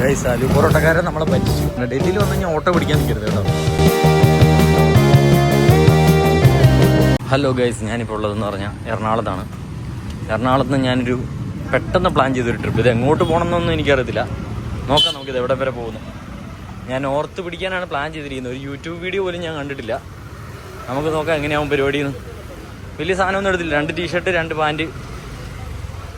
Guys aloo പൊറോട്ടക്കാരൻ നമ്മളെ പറ്റിച്ചു. ഡൽഹിയിൽ വന്നു കഴിഞ്ഞാൽ ഓട്ടോ പിടിക്കാൻ നിൽക്കരുത് കേട്ടോ. ഹലോ ഗൈസ്, ഞാനിപ്പോൾ ഉള്ളതെന്ന് പറഞ്ഞാൽ എറണാകുളത്താണ്. എറണാകുളത്ത് നിന്ന് ഞാനൊരു പെട്ടെന്ന് പ്ലാൻ ചെയ്തൊരു ട്രിപ്പ്. ഇത് എങ്ങോട്ട് പോകണമെന്നൊന്നും എനിക്കറിയത്തില്ല. നോക്കാം നമുക്കിത് എവിടെ വരെ പോകുന്നു. ഞാൻ ഓർത്ത് പിടിക്കാനാണ് പ്ലാൻ ചെയ്തിരിക്കുന്നത്. ഒരു യൂട്യൂബ് വീഡിയോ പോലും ഞാൻ കണ്ടിട്ടില്ല. നമുക്ക് നോക്കാം എങ്ങനെയാവും പരിപാടിയെന്ന്. വലിയ സാധനമൊന്നും എടുത്തില്ല. 2 ടീഷർട്ട് 2 പാൻറ്റ്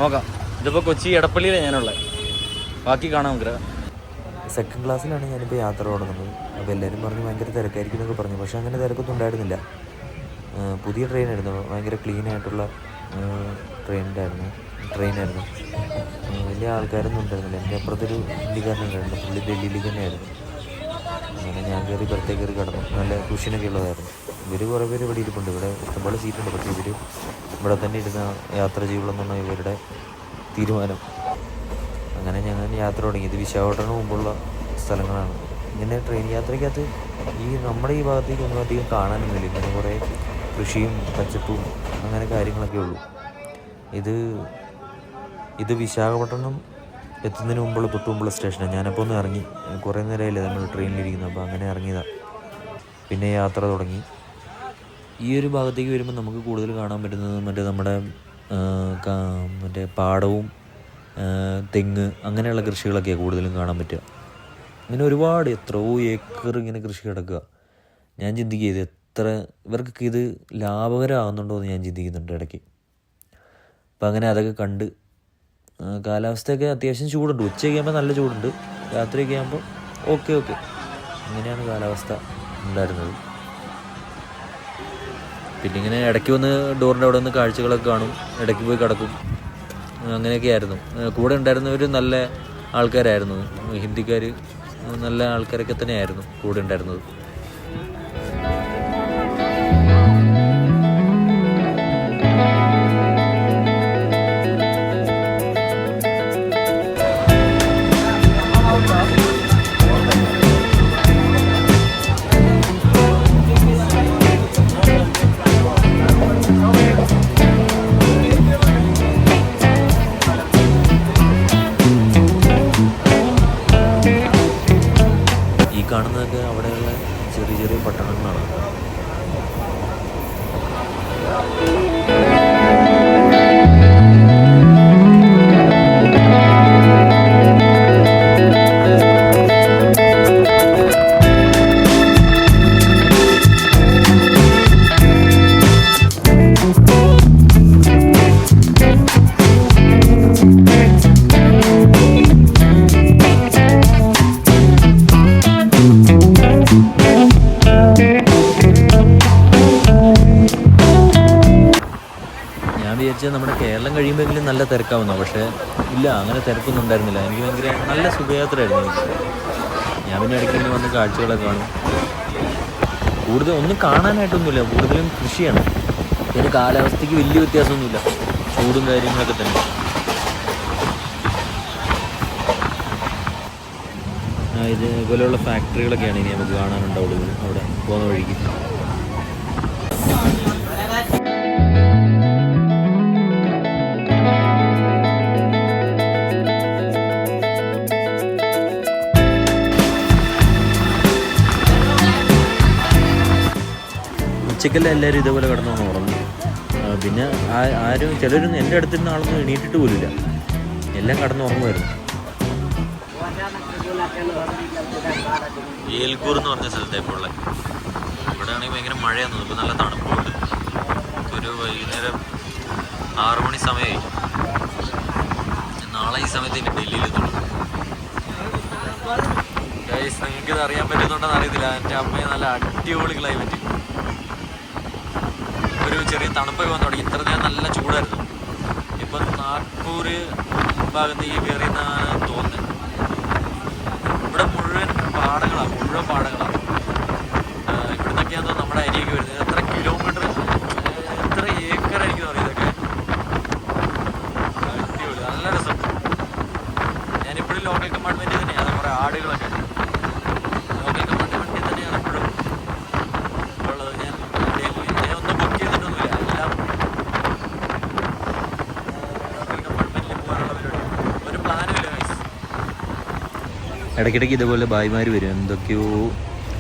നോക്കാം. ഇതിപ്പോൾ കൊച്ചി എടപ്പള്ളിയിലാണ് ഞാനുള്ളത്. ബാക്കി കാണാം നമുക്ക്. സെക്കൻഡ് ക്ലാസ്സിലാണ് ഞാനിപ്പോൾ യാത്ര തുടങ്ങുന്നത്. അപ്പോൾ എല്ലാവരും പറഞ്ഞ് ഭയങ്കര തിരക്കായിരിക്കും എന്നൊക്കെ പറഞ്ഞു. പക്ഷേ അങ്ങനെ തിരക്കൊന്നും ഉണ്ടായിരുന്നില്ല. പുതിയ ട്രെയിനായിരുന്നു, ഭയങ്കര ക്ലീൻ ആയിട്ടുള്ള ട്രെയിനായിരുന്നു. വലിയ ആൾക്കാരൊന്നും ഉണ്ടായിരുന്നില്ല. എൻ്റെ അപ്പുറത്തൊരു ഹിന്ദിക്കാരനുണ്ടായിരുന്നു, പുള്ളി ഡൽഹിയിലേക്ക് തന്നെയായിരുന്നു. അങ്ങനെ ഞാൻ കയറി പുറത്തേക്ക് കയറി കിടന്നു. നല്ല കുഷ്യനൊക്കെ ഉള്ളതായിരുന്നു. ഇവർ കുറേ പേര് ഇവിടെ ഇരിപ്പുണ്ട്. ഇവിടെ ഇഷ്ടംപോലെ സീറ്റുണ്ട്. പക്ഷേ ഇവർ ഇവിടെ തന്നെ ഇരുന്ന യാത്ര ചെയ്യുള്ളൂ ഇവരുടെ തീരുമാനം. അങ്ങനെ ഞങ്ങൾ യാത്ര തുടങ്ങി. ഇത് വിശാഖപട്ടണത്തിന് മുമ്പുള്ള സ്ഥലങ്ങളാണ്. ഇങ്ങനെ ട്രെയിൻ യാത്രയ്ക്കകത്ത് നമ്മുടെ ഈ ഭാഗത്തേക്കൊന്നും അധികം കാണാനൊന്നുമില്ല. ഇങ്ങനെ കുറേ കൃഷിയും പച്ചപ്പും അങ്ങനെ കാര്യങ്ങളൊക്കെ ഉള്ളൂ. ഇത് വിശാഖപട്ടണം എത്തുന്നതിന് മുമ്പുള്ള തൊട്ട് മുമ്പുള്ള സ്റ്റേഷനാണ്. ഞാനപ്പോൾ ഒന്ന് ഇറങ്ങി. കുറേ നേരമായില്ലേ നമ്മൾ ട്രെയിനിലിരിക്കുന്നത്. അപ്പോൾ അങ്ങനെ ഇറങ്ങിയതാണ്. പിന്നെ യാത്ര തുടങ്ങി. ഈ ഒരു ഭാഗത്തേക്ക് വരുമ്പോൾ നമുക്ക് കൂടുതൽ കാണാൻ പറ്റുന്നത് നമ്മുടെ പാടവും തെങ്ങ് അങ്ങനെയുള്ള കൃഷികളൊക്കെയാണ് കൂടുതലും കാണാൻ പറ്റുക. ഇങ്ങനെ ഒരുപാട് എത്രയോ ഏക്കർ ഇങ്ങനെ കൃഷി കിടക്കുക. ഞാൻ ചിന്തിക്കുക ഇവർക്കൊക്കെ ഇത് ലാഭകരമാകുന്നുണ്ടോ എന്ന് ഞാൻ ചിന്തിക്കുന്നുണ്ട് ഇടയ്ക്ക്. അപ്പം അങ്ങനെ അതൊക്കെ കണ്ട് കാലാവസ്ഥയൊക്കെ അത്യാവശ്യം ചൂടുണ്ട്. ഉച്ചയൊക്കെ ആകുമ്പോൾ നല്ല ചൂടുണ്ട്. രാത്രിയൊക്കെ ആകുമ്പോൾ ഓക്കെ ഇങ്ങനെയാണ് കാലാവസ്ഥ ഉണ്ടായിരുന്നത്. പിന്നെ ഇങ്ങനെ ഇടയ്ക്ക് വന്ന് ഡോറിൻ്റെ അവിടെ നിന്ന് കാഴ്ചകളൊക്കെ കാണും, ഇടയ്ക്ക് പോയി കിടക്കും. അങ്ങനെയൊക്കെ ആയിരുന്നു. കൂടെ ഉണ്ടായിരുന്നവർ നല്ല ആൾക്കാരായിരുന്നു. ഹിന്ദിക്കാർ നല്ല ആൾക്കാരൊക്കെ തന്നെയായിരുന്നു കൂടെ ഉണ്ടായിരുന്നത്. കാണുന്നതൊക്കെ അവിടെയുള്ള ചെറിയ ചെറിയ പട്ടണങ്ങളാണ്. നമ്മുടെ കേരളം കഴിയുമ്പോഴെങ്കിലും നല്ല തിരക്കാവുന്നു. പക്ഷേ ഇല്ല, അങ്ങനെ തിരക്കൊന്നും ഉണ്ടായിരുന്നില്ല. എനിക്ക് ഭയങ്കര നല്ല സുഖയാത്രയായിരുന്നു എനിക്ക്. ഞാൻ പിന്നെ ഇടയ്ക്ക് വന്ന് കാഴ്ചകളൊക്കെ കാണും. കൂടുതൽ ഒന്നും കാണാനായിട്ടൊന്നുമില്ല, കൂടുതലും കൃഷിയാണ്. പിന്നെ കാലാവസ്ഥയ്ക്ക് വലിയ വ്യത്യാസമൊന്നുമില്ല, ചൂടും കാര്യങ്ങളൊക്കെ തന്നെ. ഇതുപോലെയുള്ള ഫാക്ടറികളൊക്കെയാണ് ഇനി നമുക്ക് കാണാനുണ്ടാവുള്ളൂ അവിടെ പോകുന്ന വഴിക്ക്. ഉച്ചക്കെല്ലാം എല്ലാവരും ഇതേപോലെ കിടന്നോന്ന് ഉറങ്ങി. പിന്നെ ചിലരൊന്നും എൻ്റെ അടുത്തിരുന്ന ആളൊന്നും എണീറ്റിട്ട് പോലില്ല. എല്ലാം കിടന്നുറങ്ങുമായിരുന്നു. ഏൽക്കൂർ എന്ന് പറഞ്ഞ സ്ഥലത്താണ് ഇപ്പോൾ ഉള്ളത്. ഇവിടെ ആണെങ്കിൽ ഭയങ്കര മഴയാണ്. ഇപ്പോൾ നല്ല തണുപ്പുണ്ട്. ഒരു വൈകുന്നേരം 6 മണി സമയമായി. നാളെ ഈ സമയത്ത് ഇനി ഡൽഹിയിലെത്തുള്ളൂ. നിങ്ങൾക്കിത് അറിയാൻ പറ്റുന്നുണ്ടെന്ന് അറിയത്തില്ല. എൻ്റെ അമ്മയെ നല്ല അടിപൊളി ക്ലൈമറ്റ്. ഒരു ചെറിയ തണുപ്പൊക്കെ വന്നു തുടങ്ങി. ഇത്ര നേരം നല്ല ചൂടായിരുന്നു. ഇപ്പം നാഗ്പൂർ ഭാഗത്തേക്ക് കയറിയെന്നാണ് തോന്നുന്നത്. ഇവിടെ മുഴുവൻ പാടങ്ങളാണ്. ഇവിടുന്നൊക്കെയാണെന്ന് നമ്മുടെ അരിയൊക്കെ വരുന്നത്. എത്ര കിലോമീറ്റർ, എത്ര ഏക്കറായിരിക്കും അറിയാം ഇതൊക്കെ. അടിപൊളി, നല്ല രസമുണ്ട്. ഞാനിപ്പോഴും ലോക്കൽ കമ്പാർട്ട്മെൻറ്റിൽ തന്നെയാണ്. കുറേ ആടുകളൊക്കെ ലോക്കൽ കമ്പാർട്ട്മെൻറ്റിൽ തന്നെയാണ് എപ്പോഴും ഉള്ളത്. ഞാൻ ഒന്നും ബുക്ക് ചെയ്തിട്ടൊന്നുമില്ല. എല്ലാം ലോക്കൽ കമ്പാർട്ട്മെൻറ്റിൽ പോകാനുള്ള പരിപാടി. ഒരു പ്ലാനുമില്ല ഗൈസ്. ഇടയ്ക്കിടയ്ക്ക് ഇതേപോലെ ബായിമാർ വരും, എന്തൊക്കെയോ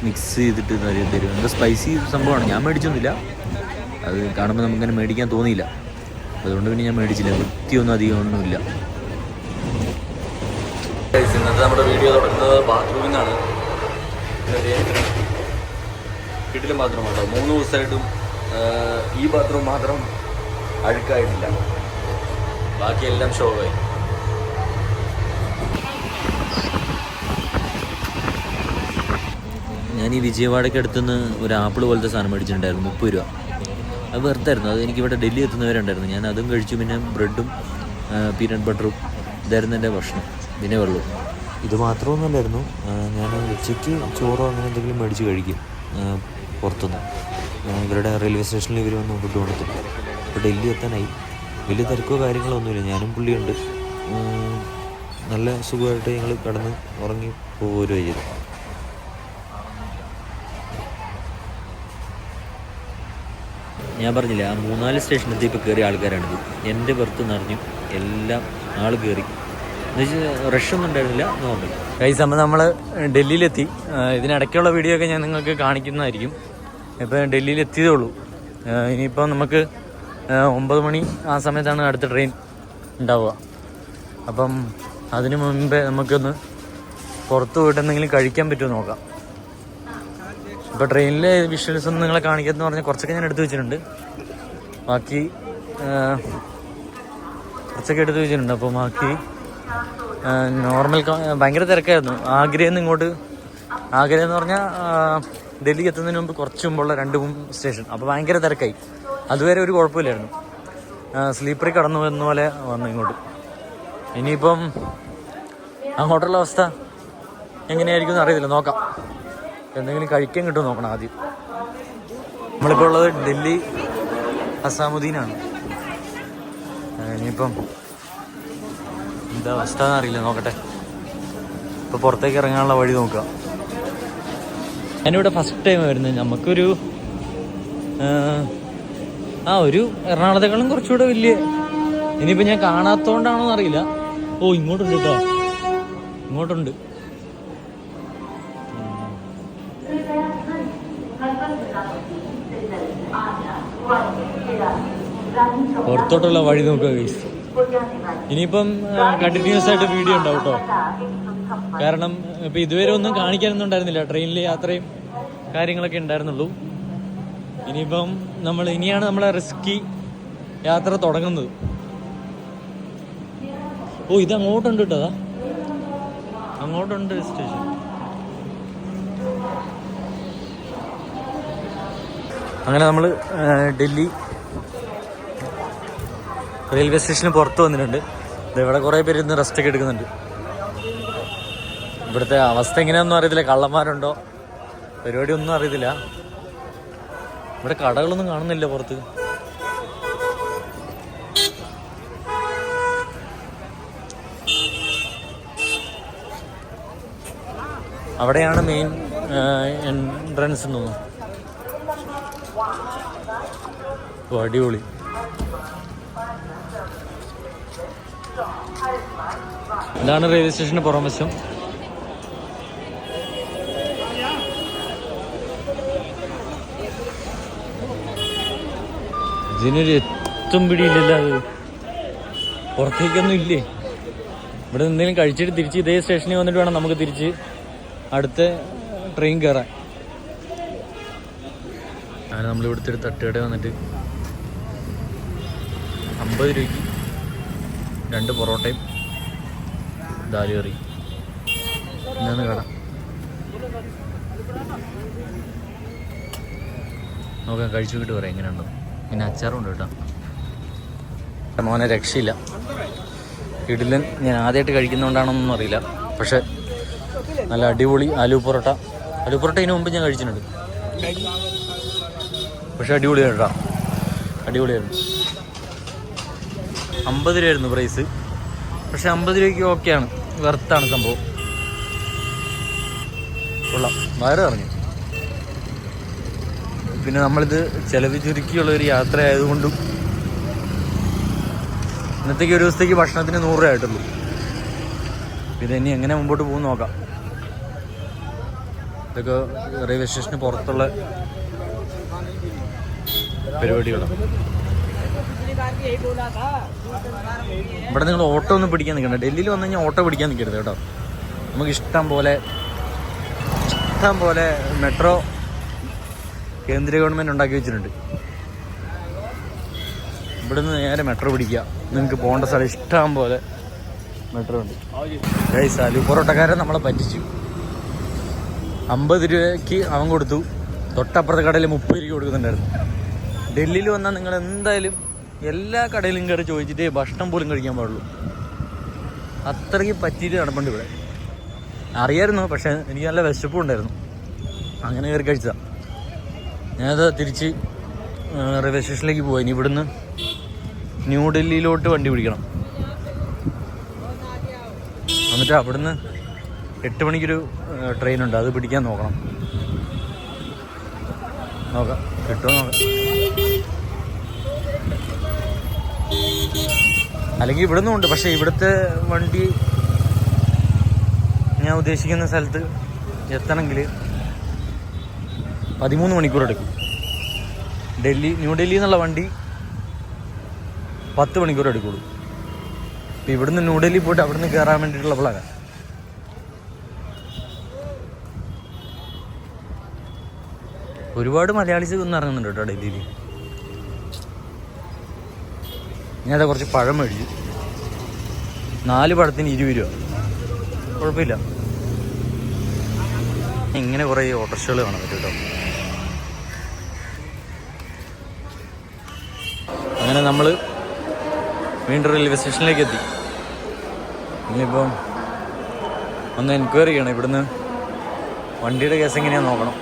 മിക്സ് ചെയ്തിട്ട് തരും. എന്തോ സ്പൈസി സംഭവമാണ്. ഞാൻ മേടിച്ചൊന്നുമില്ല, അത് കാണുമ്പോൾ നമുക്കങ്ങനെ മേടിക്കാൻ തോന്നിയില്ല, അതുകൊണ്ട് പിന്നെ ഞാൻ മേടിച്ചില്ല. വൃത്തിയൊന്നും അധികം ഒന്നുമില്ല. ഇന്നത്തെ നമ്മുടെ വീഡിയോ തുടങ്ങുന്നത് ബാത്റൂമിൽ നിന്നാണ്. വീട്ടിലും ബാത്റൂമാണ് 3 ദിവസമായിട്ടും ഈ ബാത്റൂം മാത്രം അഴുക്കായിട്ടില്ല, ബാക്കിയെല്ലാം ഷോവായി. ഞാൻ ഈ വിജയവാഡയ്ക്ക് അടുത്തുനിന്ന് ഒരു ആപ്പിൾ പോലത്തെ സാധനം മേടിച്ചിട്ടുണ്ടായിരുന്നു, 30 രൂപ. അത് വെറുതായിരുന്നു. അത് എനിക്കിവിടെ ഡൽഹി എത്തുന്നവരുണ്ടായിരുന്നു. ഞാൻ അതും കഴിച്ചു. പിന്നെ ബ്രെഡും പീനട്ട് ബട്ടറും ഇതായിരുന്നു എൻ്റെ ഭക്ഷണം, പിന്നെ വെള്ളവും. ഇത് മാത്രമൊന്നുമല്ലായിരുന്നു, ഞാൻ ഉച്ചയ്ക്ക് ചോറോ അങ്ങനെ എന്തെങ്കിലും മേടിച്ച് കഴിക്കും പുറത്തുനിന്ന്. ഇവരുടെ റെയിൽവേ സ്റ്റേഷനിൽ ഇവർ വന്ന് ഫുഡ് കൊടുത്തു. ഇപ്പോൾ ഡൽഹി എത്താനായി. വലിയ തിരക്കോ കാര്യങ്ങളോ ഒന്നുമില്ല. ഞാനും പുള്ളിയുണ്ട്. നല്ല സുഖമായിട്ട് ഞങ്ങൾ കിടന്ന് ഉറങ്ങി പോരുകയും ചെയ്തു. ഞാൻ പറഞ്ഞില്ല, ആ 3-4 സ്റ്റേഷനെത്തി ഇപ്പോൾ കയറിയ ആൾക്കാരാണിത്. എൻ്റെ ബർത്ത് നിറഞ്ഞു, എല്ലാം ആൾ കയറി. എന്നുവെച്ചാൽ റഷൊന്നും ഉണ്ടായിരുന്നില്ല, നോർമൽ. ഗൈസ്, അപ്പോൾ നമ്മൾ ഡൽഹിയിലെത്തി. ഇതിനിടയ്ക്കുള്ള വീഡിയോ ഒക്കെ ഞാൻ നിങ്ങൾക്ക് കാണിക്കുന്നതായിരിക്കും. ഇപ്പം ഡൽഹിയിൽ എത്തിയതേ ഉള്ളൂ. ഇനിയിപ്പോൾ നമുക്ക് 9 മണി ആ സമയത്താണ് അടുത്ത ട്രെയിൻ ഉണ്ടാവുക. അപ്പം അതിനു മുൻപേ നമുക്കൊന്ന് പുറത്ത് പോയിട്ട് എന്തെങ്കിലും കഴിക്കാൻ പറ്റുമോ നോക്കാം. ഇപ്പോൾ ട്രെയിനിലെ വിഷ്വൽസ് ഒന്നും നിങ്ങളെ കാണിക്കാമെന്ന് പറഞ്ഞാൽ കുറച്ചൊക്കെ ഞാൻ എടുത്തു വെച്ചിട്ടുണ്ട്. ബാക്കി കുറച്ചൊക്കെ എടുത്തു വെച്ചിട്ടുണ്ട്. അപ്പോൾ ബാക്കി നോർമൽ ഭയങ്കര തിരക്കായിരുന്നു. ആഗ്രയിൽ നിന്ന് ഇങ്ങോട്ട്, ആഗ്ര എന്ന് പറഞ്ഞാൽ ഡൽഹിക്ക് എത്തുന്നതിന് മുമ്പ് കുറച്ച് മുമ്പുള്ള 2-3 സ്റ്റേഷൻ. അപ്പോൾ ഭയങ്കര തിരക്കായി. അതുവരെ ഒരു കുഴപ്പമില്ലായിരുന്നു. സ്ലീപ്പറിൽ കടന്നു വന്ന പോലെ വന്നു ഇങ്ങോട്ട്. ഇനിയിപ്പം അങ്ങോട്ടുള്ള അവസ്ഥ എങ്ങനെയായിരിക്കും എന്ന് അറിയത്തില്ല, നോക്കാം. എന്തെങ്കിലും കഴിക്കാൻ കിട്ടുമോ നോക്കണം ആദ്യം. നമ്മളിപ്പോൾ ഉള്ളത് ഡൽഹി ഹസാമുദ്ദീനാണ്. ഇനിയിപ്പം എന്താ അവസ്ഥ എന്നറിയില്ല, നോക്കട്ടെ. ഇപ്പോൾ പുറത്തേക്ക് ഇറങ്ങാനുള്ള വഴി നോക്കുക. ഞാനിവിടെ ഫസ്റ്റ് ടൈം വരുന്നത്. നമുക്കൊരു ഒരു എറണാകുളത്തേക്കാളും കുറച്ചുകൂടെ വലിയ, ഇനിയിപ്പോൾ ഞാൻ കാണാത്തതുകൊണ്ടാണോ എന്നറിയില്ല. ഓ, ഇങ്ങോട്ടുണ്ട് കേട്ടോ, ഇങ്ങോട്ടുണ്ട്. പുറത്തോട്ടുള്ള വഴി നോക്കുക ഗൈസ്. ഇനിയിപ്പം കണ്ടിന്യൂസ് ആയിട്ട് വീഡിയോ ഉണ്ടാവും കേട്ടോ. കാരണം ഇപ്പം ഇതുവരെ ഒന്നും കാണിക്കാനൊന്നും ഉണ്ടായിരുന്നില്ല. ട്രെയിനിൽ യാത്രയും കാര്യങ്ങളൊക്കെ ഉണ്ടായിരുന്നുള്ളൂ. ഇനിയിപ്പം ഇനിയാണ് നമ്മളെ റിസ്കി യാത്ര തുടങ്ങുന്നത്. ഓ, ഇത് അങ്ങോട്ടുണ്ട് കേട്ടോ, അതാ അങ്ങോട്ടുണ്ട് സ്റ്റേഷൻ. അങ്ങനെ നമ്മൾ ഡൽഹി റെയിൽവേ സ്റ്റേഷന് പുറത്ത് വന്നിട്ടുണ്ട്. ഇവിടെ കുറേ പേര് ഇന്ന് റെസ്റ്റൊക്കെ എടുക്കുന്നുണ്ട്. ഇവിടുത്തെ അവസ്ഥ എങ്ങനെയാണെന്നും അറിയത്തില്ല. കള്ളന്മാരുണ്ടോ പരിപാടി ഒന്നും അറിയത്തില്ല. ഇവിടെ കടകളൊന്നും കാണുന്നില്ല പുറത്ത്. അവിടെയാണ് മെയിൻ എൻട്രൻസ് എന്ന് തോന്നുന്നു. അടിപൊളി. ഇതാണ് റെയിൽവേ സ്റ്റേഷന്റെ പുറം വശം. ഇതിനൊരു എത്തും പിടിയില്ലല്ലോ. അത് പുറത്തേക്കൊന്നും ഇല്ലേ. ഇവിടെ എന്തെങ്കിലും കഴിച്ചിട്ട് തിരിച്ച് ഇതേ സ്റ്റേഷനിൽ വന്നിട്ട് വേണം നമുക്ക് തിരിച്ച് അടുത്ത ട്രെയിൻ കയറാൻ. അങ്ങനെ നമ്മളിവിടുത്തെ ഒരു തട്ടുകട വന്നിട്ട് 50 രൂപയ്ക്ക് 2 പൊറോട്ടയും ദാൽ കറി. ഇന്നാണ് കട. നോക്കാം, കഴിച്ചു കിട്ടി പറയാം എങ്ങനെയുണ്ടോ. പിന്നെ അച്ചാറുണ്ട് കേട്ടോ. മോനെ രക്ഷയില്ല. ഇഡ്ഡലി ഞാൻ ആദ്യമായിട്ട് കഴിക്കുന്നതുകൊണ്ടാണോന്നൊന്നും അറിയില്ല. പക്ഷെ നല്ല അടിപൊളി ആലു പൊറോട്ട. ആലു പൊറോട്ട ഇതിന് മുമ്പ് ഞാൻ കഴിച്ചിട്ടുണ്ട്. പക്ഷെ അടിപൊളിയാണ് കേട്ടോ, അടിപൊളിയായിരുന്നു. 50 രൂപയായിരുന്നു പ്രൈസ്. പക്ഷെ 50 രൂപയ്ക്ക് ഓക്കെയാണ്, വെർത്താണ് സംഭവം. കൊള്ളാം, വയറ് പറഞ്ഞു. പിന്നെ നമ്മളിത് ചിലവ് ചുരുക്കിയുള്ള ഒരു യാത്ര ആയതുകൊണ്ടും ഇന്നത്തേക്ക് ഒരു ദിവസത്തേക്ക് ഭക്ഷണത്തിന് 100 രൂപ ആയിട്ടുള്ളൂ. പിന്നെ ഇനി എങ്ങനെ മുമ്പോട്ട് പോകും നോക്കാം. ഇതൊക്കെ റെയിൽവേ സ്റ്റേഷന് പുറത്തുള്ള പരിപാടികളാണ്. ഇവിടെ നിങ്ങൾ ഓട്ടോ ഒന്നും പിടിക്കാൻ നിൽക്കണ്ട. ഡൽഹിയിൽ വന്നു കഴിഞ്ഞാൽ ഓട്ടോ പിടിക്കാൻ നിൽക്കരുത് കേട്ടോ. നമുക്ക് ഇഷ്ടം പോലെ മെട്രോ കേന്ദ്ര ഗവൺമെൻറ് ഉണ്ടാക്കി വെച്ചിട്ടുണ്ട്. ഇവിടുന്ന് നേരെ മെട്രോ പിടിക്കുക. നിങ്ങൾക്ക് പോകേണ്ട സ്ഥലം ഇഷ്ടം പോലെ മെട്രോ ഉണ്ട്. ഗൈസ്, ആലു പൊറോട്ടക്കാരൻ നമ്മളെ പറ്റിച്ചു. 50 രൂപയ്ക്ക് അവൻ കൊടുത്തു. തൊട്ടപ്പുറത്തെ കടയിൽ 30 രൂപ കൊടുക്കുന്നുണ്ടായിരുന്നു. ഡൽഹിയിൽ വന്നാൽ നിങ്ങൾ എന്തായാലും എല്ലാ കടയിലും കയറി ചോദിച്ചിട്ട് ഭക്ഷണം പോലും കഴിക്കാൻ പാടുള്ളൂ. അത്രയ്ക്ക് പറ്റിയിട്ട് നടപ്പുണ്ട് ഇവിടെ. അറിയായിരുന്നു, പക്ഷേ എനിക്ക് നല്ല വിശപ്പും ഉണ്ടായിരുന്നു. അങ്ങനെ കയറി കഴിച്ചതാണ്. ഞാനത് തിരിച്ച് റെയിൽവേ സ്റ്റേഷനിലേക്ക് പോയി. ഇനി ഇവിടുന്ന് ന്യൂഡൽഹിയിലോട്ട് വണ്ടി പിടിക്കണം. എന്നിട്ട് അവിടുന്ന് 8 മണിക്കൊരു ട്രെയിനുണ്ട്, അത് പിടിക്കാൻ നോക്കാം. കിട്ടുമോ നോക്കാം. അല്ലെങ്കിൽ ഇവിടുന്നും ഉണ്ട്, പക്ഷേ ഇവിടുത്തെ വണ്ടി ഞാൻ ഉദ്ദേശിക്കുന്ന സ്ഥലത്ത് എത്തണമെങ്കിൽ 13 മണിക്കൂർ എടുക്കും. ന്യൂഡൽഹിയിൽ നിന്നുള്ള വണ്ടി 10 മണിക്കൂർ എടുക്കുള്ളൂ. ഇപ്പം ഇവിടുന്ന് ന്യൂഡൽഹി പോയിട്ട് അവിടുന്ന് കയറാൻ വേണ്ടിയിട്ടുള്ള പ്ലാനാണ്. ഒരുപാട് മലയാളീസ് ഒന്നും ഇറങ്ങുന്നുണ്ട് കേട്ടോ ഡൽഹിയിൽ. ഞാനത് കുറച്ച് പഴം മേടിച്ചു. 4 പഴത്തിന് 20 രൂപ. കുഴപ്പമില്ല. ഇങ്ങനെ കുറേ ഓട്ടോറിക്ഷകൾ കാണാൻ പറ്റും കേട്ടോ. അങ്ങനെ നമ്മൾ വീണ്ടും റെയിൽവേ സ്റ്റേഷനിലേക്ക് എത്തി. ഇനിയിപ്പം ഒന്ന് എൻക്വയറി ചെയ്യണം. ഇവിടുന്ന് വണ്ടിയുടെ കേസ് എങ്ങനെയാണെന്ന് നോക്കണം.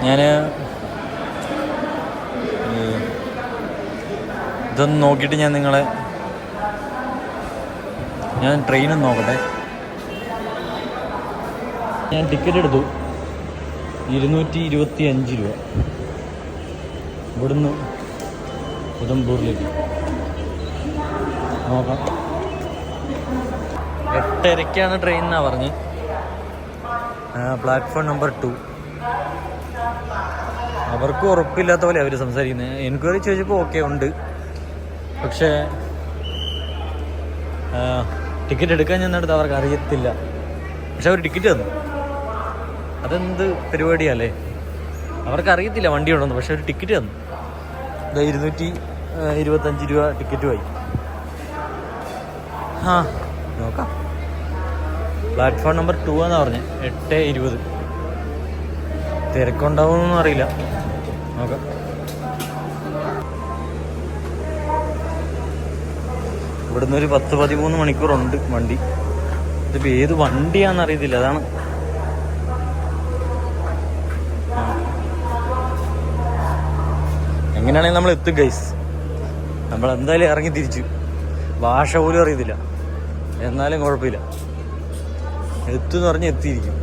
ഞാൻ ഇതൊന്ന് നോക്കിയിട്ട് ഞാൻ ട്രെയിനൊന്ന് നോക്കട്ടെ. ഞാൻ ടിക്കറ്റ് എടുത്തു 225 രൂപ ഇവിടുന്ന് ഉദംപൂരിലേക്ക്. നോക്കാം. 8:30 ട്രെയിൻ എന്നാണ് പറഞ്ഞ്. Platform number 2. അവർക്ക് ഉറപ്പില്ലാത്ത പോലെ അവർ സംസാരിക്കുന്നത്. എൻക്വയറി ചോദിച്ചപ്പോൾ ഓക്കെ ഉണ്ട്, പക്ഷേ ടിക്കറ്റ് എടുക്കാൻ ചെന്നിടത്ത് അവർക്ക് അറിയത്തില്ല. പക്ഷെ അവർ ടിക്കറ്റ് തന്നു. അതെന്ത് പരിപാടിയല്ലേ? അവർക്ക് അറിയത്തില്ല വണ്ടി ഉണ്ടെന്ന്, പക്ഷെ ഒരു ടിക്കറ്റ് തന്നു. 225 രൂപ ടിക്കറ്റുമായി. നോക്കാം. പ്ലാറ്റ്ഫോം നമ്പർ 2 എന്നാണ് പറഞ്ഞത്. 8:20. തിരക്കുണ്ടാവുമെന്നൊന്നും അറിയില്ല. നോക്കാം. ഇവിടുന്ന് ഒരു 10-13 മണിക്കൂറുണ്ട് വണ്ടി. ഇതിപ്പോൾ ഏത് വണ്ടിയാണെന്ന് അറിയത്തില്ല, അതാണ്. എങ്ങനെയാണെങ്കിൽ നമ്മൾ എത്തും ഗൈസ്. നമ്മൾ എന്തായാലും ഇറങ്ങി തിരിച്ചു. ഭാഷ പോലും അറിയത്തില്ല, എന്നാലും കുഴപ്പമില്ല. എത്തുമെന്ന് പറഞ്ഞ് എത്തിയിരിക്കും.